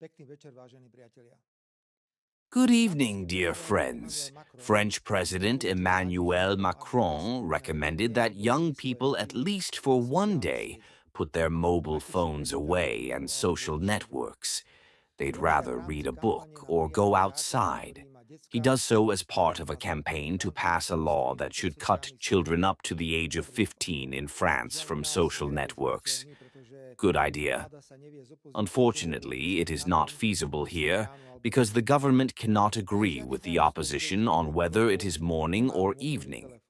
Pekný večer, vážení priatelia. Good evening, dear friends. French President Emmanuel Macron recommended that young people, at least for one day, put their mobile phones away and social networks. They'd rather read a book or go outside. He does so as part of a campaign to pass a law that should cut children up to the age of 15 in France from social networks. Good idea. Unfortunately, it is not feasible here because the government cannot agree with the opposition on whether it is morning or evening.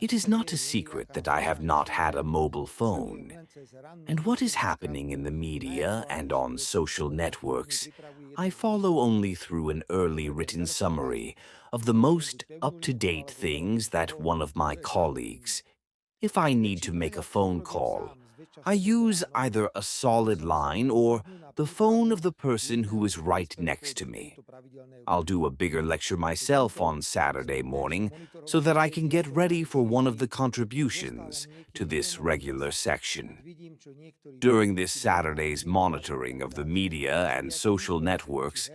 It is not a secret that I have not had a mobile phone. And what is happening in the media and on social networks, I follow only through an early written summary of the most up-to-date things that one of my colleagues. If I need to make a phone call, I use either a solid line or the phone of the person who is right next to me. I'll do a bigger lecture myself on Saturday morning so that I can get ready for one of the contributions to this regular section. During this Saturday's monitoring of the media and social networks,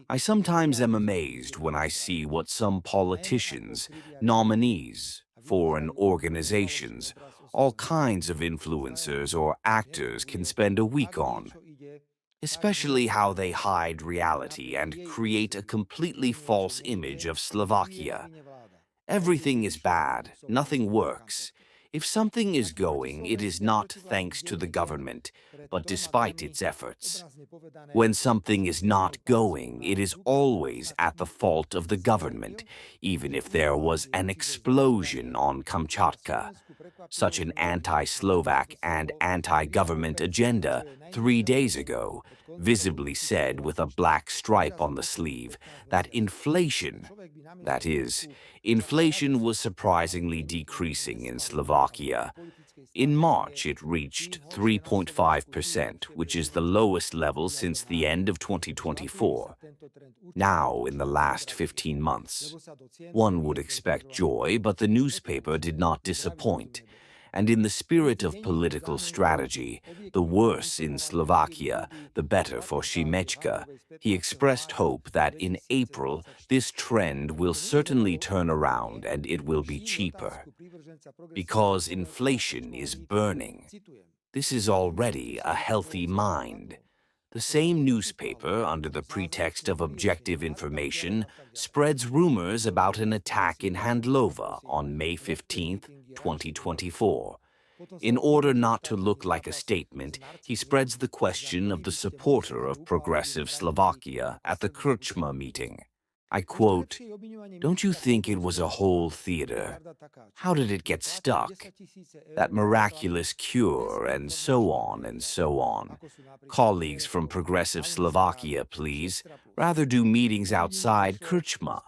I sometimes am amazed when I see what some politicians, nominees, foreign organizations, all kinds of influencers or actors can spend a week on, especially how they hide reality and create a completely false image of Slovakia. Everything is bad, nothing works. If something is going, it is not thanks to the government, but despite its efforts. When something is not going, it is always at the fault of the government, even if there was an explosion on Kamchatka. Such an anti-Slovak and anti-government agenda 3 days ago visibly said with a black stripe on the sleeve that inflation, that is, inflation was surprisingly decreasing in Slovakia. In March, it reached 3.5%, which is the lowest level since the end of 2024. Now, in the last 15 months, one would expect joy, but the newspaper did not disappoint. And in the spirit of political strategy, the worse in Slovakia, the better for Šimečka, he expressed hope that in April this trend will certainly turn around and it will be cheaper. Because inflation is burning. This is already a healthy mind. The same newspaper, under the pretext of objective information, spreads rumors about an attack in Handlova on May 15, 2024. In order not to look like a statement, he spreads the question of the supporter of progressive Slovakia at the Krčma meeting. I quote, "Don't you think it was a whole theater? How did it get stuck? That miraculous cure, and so on and so on. Colleagues from progressive Slovakia, please, rather do meetings outside Krčma.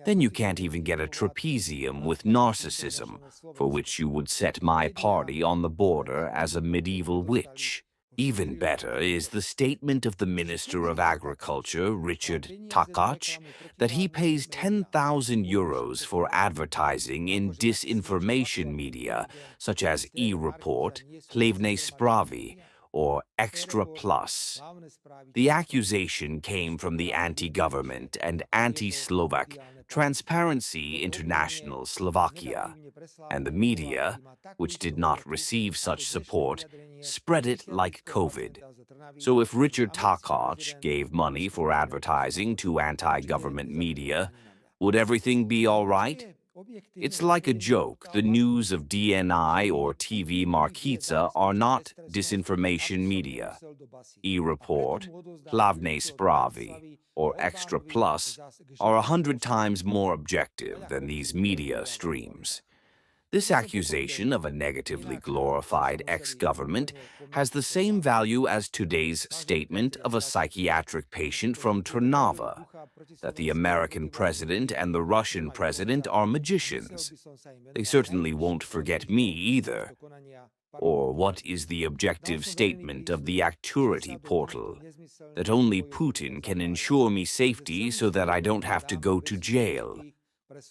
Then you can't even get a trapezium with narcissism, for which you would set my party on the border as a medieval witch. Even better is the statement of the Minister of Agriculture, Richard Takac, that he pays 10,000 euros for advertising in disinformation media, such as e-Report, Hlavné správy, or Extra Plus. The accusation came from the anti-government and anti-Slovak Transparency International Slovakia, and the media, which did not receive such support, spread it like COVID. So if Richard Takac gave money for advertising to anti-government media, would everything be all right? It's like a joke. The news of DNI or TV Markica are not disinformation media. E-Report, Hlavné správy, or Extra Plus are 100 times more objective than these media streams. This accusation of a negatively glorified ex-government has the same value as today's statement of a psychiatric patient from Trnava, that the American president and the Russian president are magicians. They certainly won't forget me either. Or what is the objective statement of the Acturity portal? That only Putin can ensure me safety so that I don't have to go to jail.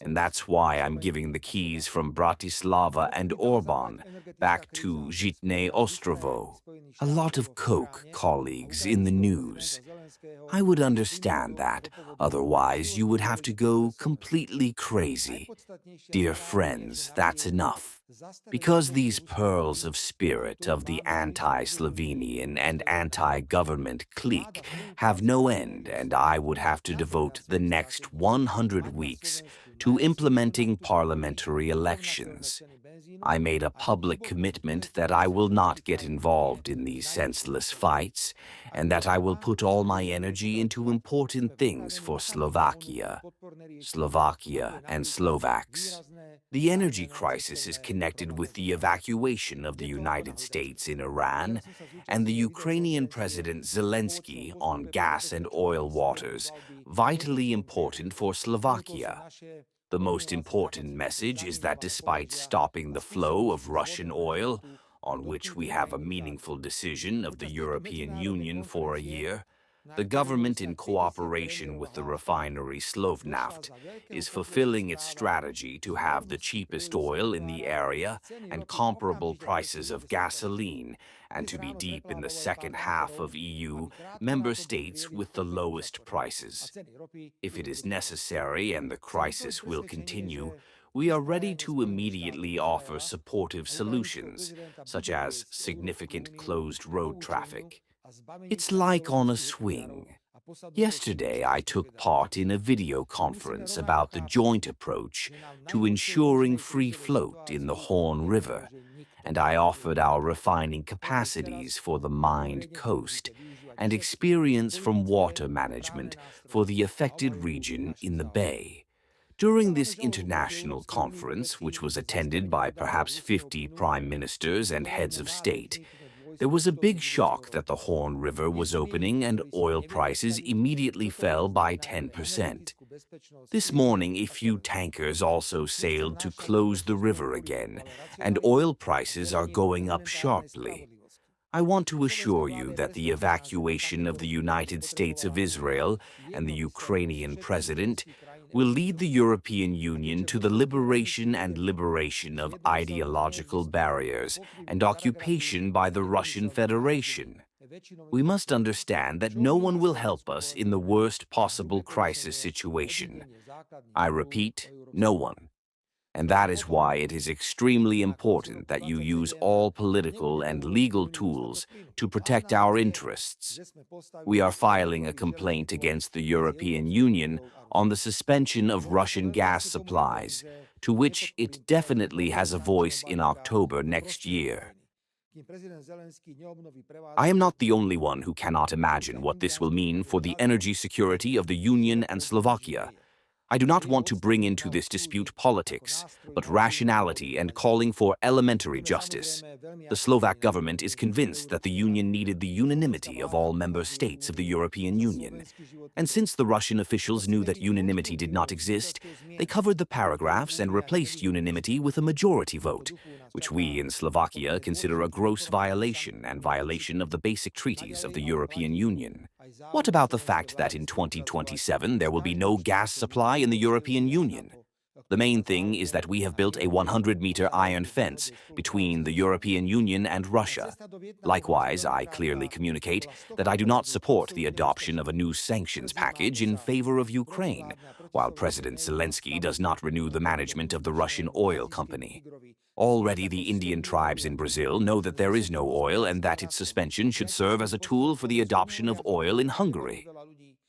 And that's why I'm giving the keys from Bratislava and Orban back to Žitné Ostrovo. A lot of coke, colleagues, in the news. I would understand that, otherwise you would have to go completely crazy. Dear friends, that's enough. Because these pearls of spirit of the anti-Slovenian and anti-government clique have no end, and I would have to devote the next 100 weeks to implementing parliamentary elections. I made a public commitment that I will not get involved in these senseless fights, and that I will put all my energy into important things for Slovakia and Slovaks. The energy crisis is connected with the evacuation of the United States in Iran and the Ukrainian President Zelensky on gas and oil waters, vitally important for Slovakia. The most important message is that despite stopping the flow of Russian oil, on which we have a meaningful decision of the European Union for a year, the government, in cooperation with the refinery Slovnaft, is fulfilling its strategy to have the cheapest oil in the area and comparable prices of gasoline, and to be deep in the second half of EU member states with the lowest prices. If it is necessary and the crisis will continue, we are ready to immediately offer supportive solutions, such as significant closed road traffic. It's like on a swing. Yesterday, I took part in a video conference about the joint approach to ensuring free float in the Horn River, and I offered our refining capacities for the mined coast and experience from water management for the affected region in the bay. During this international conference, which was attended by perhaps 50 prime ministers and heads of state, there was a big shock that the Horn River was opening and oil prices immediately fell by 10%. This morning, a few tankers also sailed to close the river again, and oil prices are going up sharply. I want to assure you that the evacuation of the United States of Israel and the Ukrainian president will lead the European Union to the liberation of ideological barriers and occupation by the Russian Federation. We must understand that no one will help us in the worst possible crisis situation. I repeat, no one. And that is why it is extremely important that you use all political and legal tools to protect our interests. We are filing a complaint against the European Union on the suspension of Russian gas supplies, to which it definitely has a voice in October next year. I am not the only one who cannot imagine what this will mean for the energy security of the Union and Slovakia. I do not want to bring into this dispute politics, but rationality and calling for elementary justice. The Slovak government is convinced that the Union needed the unanimity of all member states of the European Union. And since the Russian officials knew that unanimity did not exist, they covered the paragraphs and replaced unanimity with a majority vote, which we in Slovakia consider a gross violation and violation of the basic treaties of the European Union. What about the fact that in 2027 there will be no gas supply in the European Union? The main thing is that we have built a 100-meter iron fence between the European Union and Russia. Likewise, I clearly communicate that I do not support the adoption of a new sanctions package in favor of Ukraine, while President Zelensky does not renew the management of the Russian oil company. Already the Indian tribes in Brazil know that there is no oil and that its suspension should serve as a tool for the adoption of oil in Hungary.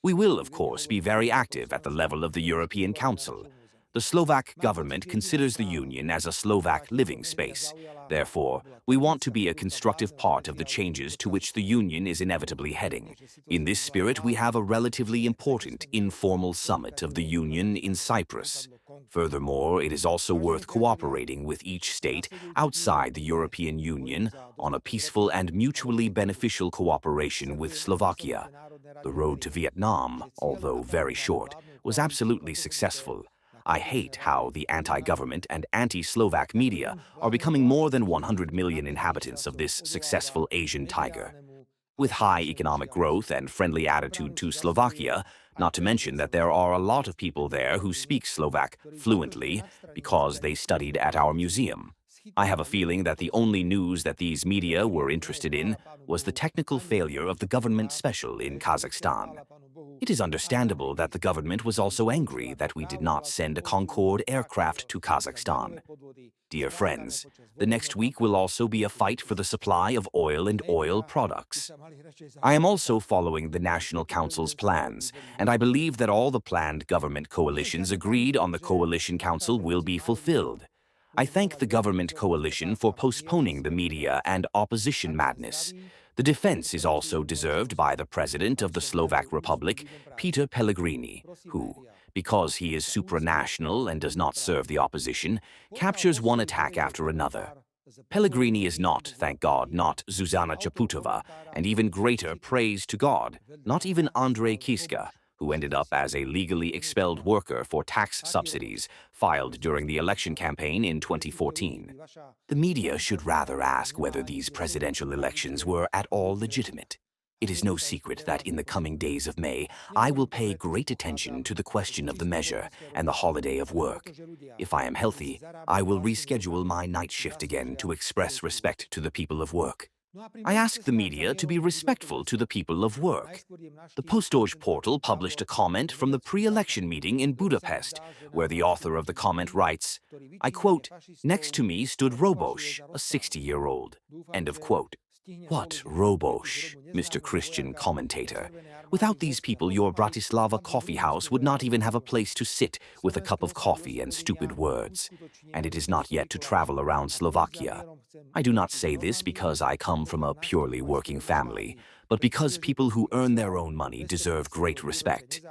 We will, of course, be very active at the level of the European Council. The Slovak government considers the Union as a Slovak living space. Therefore, we want to be a constructive part of the changes to which the Union is inevitably heading. In this spirit, we have a relatively important informal summit of the Union in Cyprus. Furthermore, it is also worth cooperating with each state outside the European Union on a peaceful and mutually beneficial cooperation with Slovakia. The road to Vietnam, although very short, was absolutely successful. I hate how the anti-government and anti-Slovak media are becoming more than 100 million inhabitants of this successful Asian tiger. With high economic growth and friendly attitude to Slovakia, Not to mention that there are a lot of people there who speak Slovak fluently because they studied at our museum. I have a feeling that the only news that these media were interested in was the technical failure of the government special in Kazakhstan. It is understandable that the government was also angry that we did not send a Concorde aircraft to Kazakhstan. Dear friends, the next week will also be a fight for the supply of oil and oil products. I am also following the National Council's plans, and I believe that all the planned government coalitions agreed on the Coalition Council will be fulfilled. I thank the government coalition for postponing the media and opposition madness. The defense is also deserved by the President of the Slovak Republic, Peter Pellegrini, who, because he is supranational and does not serve the opposition, captures one attack after another. Pellegrini is not, thank God, not Zuzana Chaputova, and even greater praise to God, not even Andrei Kiska, who ended up as a legally expelled worker for tax subsidies filed during the election campaign in 2014. The media should rather ask whether these presidential elections were at all legitimate. It is no secret that in the coming days of May, I will pay great attention to the question of the measure and the holiday of work. If I am healthy, I will reschedule my night shift again to express respect to the people of work. I ask the media to be respectful to the people of work. The Postorj portal published a comment from the pre-election meeting in Budapest, where the author of the comment writes, I quote, "Next to me stood Robosh, a 60-year-old." End of quote. What Robosh, Mr. Christian commentator? Without these people, your Bratislava coffee house would not even have a place to sit with a cup of coffee and stupid words. And it is not yet to travel around Slovakia. I do not say this because I come from a purely working family, but because people who earn their own money deserve great respect.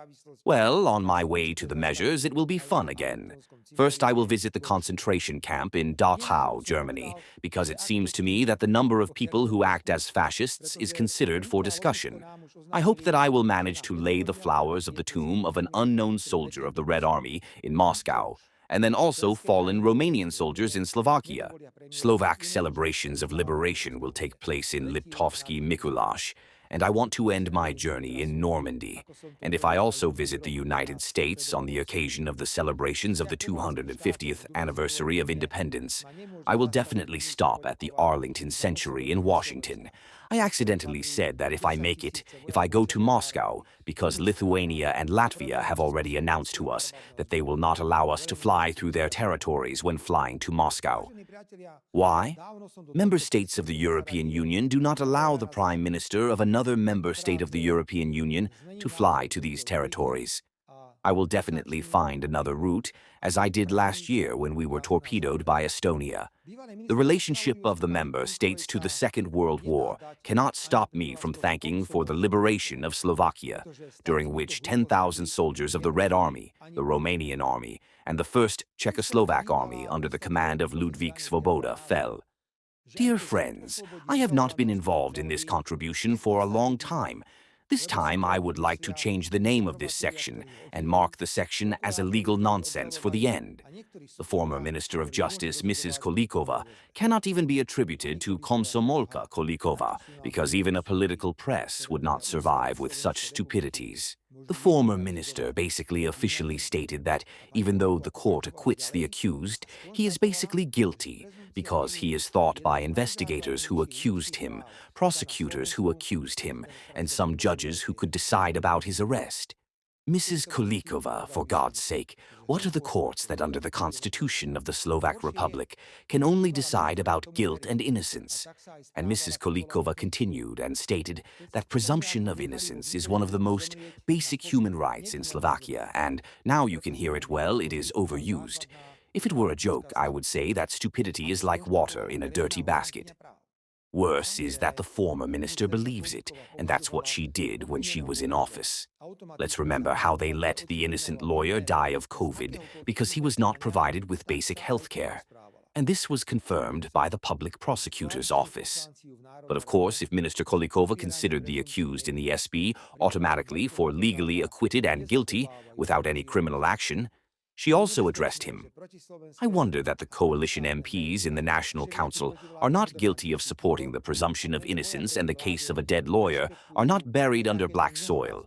Well, on my way to the measures, it will be fun again. First, I will visit the concentration camp in Dachau, Germany, because it seems to me that the number of people who act as fascists is considered for discussion. I hope that I will manage to lay the flowers of the tomb of an unknown soldier of the Red Army in Moscow, and then also fallen Romanian soldiers in Slovakia. Slovak celebrations of liberation will take place in Liptovsky Mikuláš, and I want to end my journey in Normandy. And if I also visit the United States on the occasion of the celebrations of the 250th anniversary of independence, I will definitely stop at the Arlington Century in Washington. I accidentally said that if I make it, if I go to Moscow, because Lithuania and Latvia have already announced to us that they will not allow us to fly through their territories when flying to Moscow. Why? Member states of the European Union do not allow the Prime Minister of another member state of the European Union to fly to these territories. I will definitely find another route, as I did last year when we were torpedoed by Estonia. The relationship of the member states to the Second World War cannot stop me from thanking for the liberation of Slovakia, during which 10,000 soldiers of the Red Army, the Romanian Army, and the First Czechoslovak Army under the command of Ludvík Svoboda fell. Dear friends, I have not been involved in this contribution for a long time. This time I would like to change the name of this section and mark the section as a legal nonsense for the end. The former Minister of Justice, Mrs. Kolikova, cannot even be attributed to Komsomolka Kolikova, because even a political press would not survive with such stupidities. The former minister basically officially stated that even though the court acquits the accused, he is basically guilty because he is thought by investigators who accused him, prosecutors who accused him, and some judges who could decide about his arrest. Mrs. Kolikova, for God's sake, what are the courts that under the Constitution of the Slovak Republic can only decide about guilt and innocence? And Mrs. Kolikova continued and stated that presumption of innocence is one of the most basic human rights in Slovakia, and now you can hear it well, it is overused. If it were a joke, I would say that stupidity is like water in a dirty basket. Worse is that the former minister believes it, and that's what she did when she was in office. Let's remember how they let the innocent lawyer die of COVID because he was not provided with basic health care. And this was confirmed by the public prosecutor's office. But of course, if Minister Kolikova considered the accused in the SB automatically for legally acquitted and guilty without any criminal action, she also addressed him. I wonder that the coalition MPs in the National Council are not guilty of supporting the presumption of innocence and the case of a dead lawyer are not buried under black soil.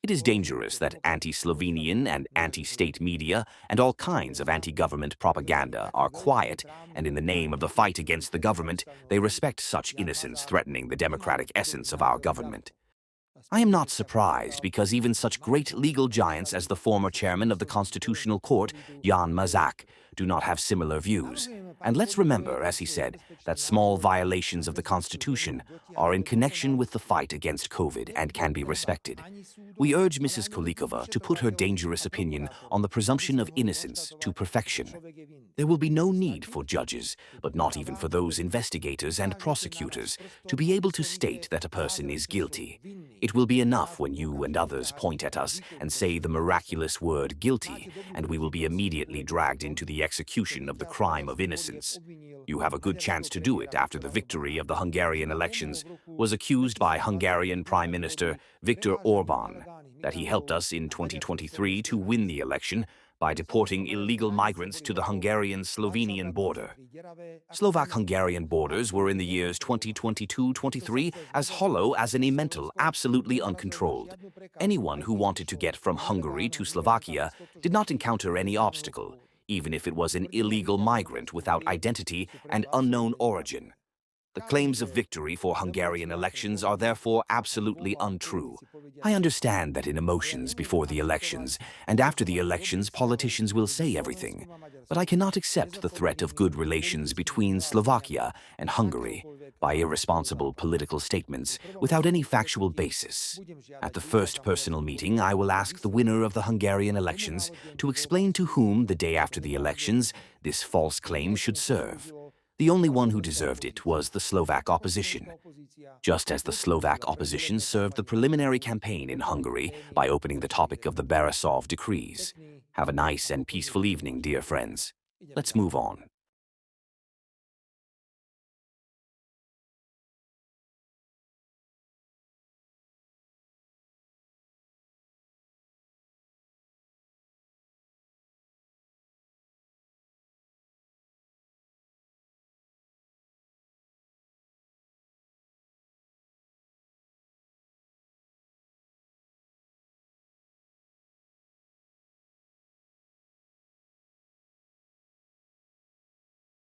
It is dangerous that anti-Slovenian and anti-state media and all kinds of anti-government propaganda are quiet, and in the name of the fight against the government, they respect such innocence threatening the democratic essence of our government. I am not surprised because even such great legal giants as the former chairman of the Constitutional Court, Jan Mazak, do not have similar views. And let's remember, as he said, that small violations of the Constitution are in connection with the fight against COVID and can be respected. We urge Mrs. Kolikova to put her dangerous opinion on the presumption of innocence to perfection. There will be no need for judges, but not even for those investigators and prosecutors, to be able to state that a person is guilty. It will be enough when you and others point at us and say the miraculous word guilty, and we will be immediately dragged into the execution of the crime of innocence. You have a good chance to do it after the victory of the Hungarian elections was accused by Hungarian Prime Minister Viktor Orban that he helped us in 2023 to win the election by deporting illegal migrants to the Hungarian-Slovenian border. Slovak-Hungarian borders were in the years 2022-23 as hollow as an emmental, absolutely uncontrolled. Anyone who wanted to get from Hungary to Slovakia did not encounter any obstacle, even if it was an illegal migrant without identity and unknown origin. The claims of victory for Hungarian elections are therefore absolutely untrue. I understand that in emotions before the elections and after the elections politicians will say everything, but I cannot accept the threat of good relations between Slovakia and Hungary by irresponsible political statements without any factual basis. At the first personal meeting, I will ask the winner of the Hungarian elections to explain to whom, the day after the elections, this false claim should serve. The only one who deserved it was the Slovak opposition, just as the Slovak opposition served the preliminary campaign in Hungary by opening the topic of the Borisov decrees. Have a nice and peaceful evening, dear friends. Let's move on.